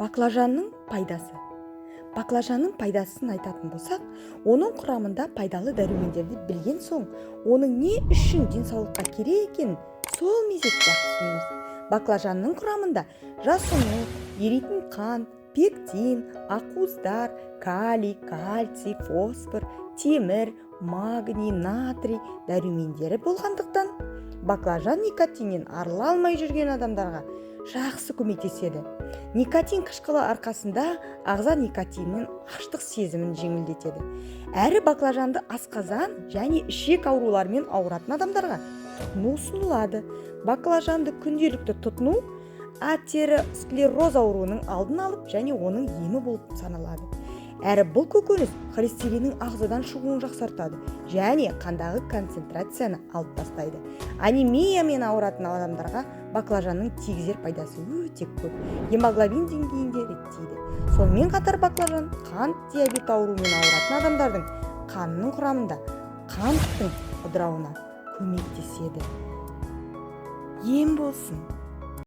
Баклажанның пайдасы. Баклажанның пайдасын айтатын болсақ, оның құрамында пайдалы дәрумендерді білген соң, оның не үшін денсаулыққа керек екенін сол мезетте түсінеміз. Баклажанның құрамында жасуны, еритін қант, пектин, ақуыздар, калий, кальций, фосфор, темір, магний, натрий дәрумендері болғандықтан, баклажан никотиннен арыла алмай жүрген адамдарға жақсы көмектеседі. Никотин қышқылы арқасында ағза никотиннің аштық сезімін жеңілдетеді. Әрі баклажанды асқазан және ішек ауруларымен ауыратын адамдарға тұтыну ұсынылады. Баклажанды күнделікті тұтыну атеросклероз ауруының алдын алып және оның емі болып саналады. Әрі бұл көкөніс холестериннің ағзадан шығуын жақсартады және қандағы концентрацияны алып тастайды. Анемиямен ауыратын адамдарға баклажанның тигізер пайдасы өте көп. Гемоглобин деңгейінде реттейді. Сонымен қатар баклажан қант диабет ауруымен ауыратын адамдардың қанының құрамында қанттың ыдырауына көмектеседі. Ем болсын.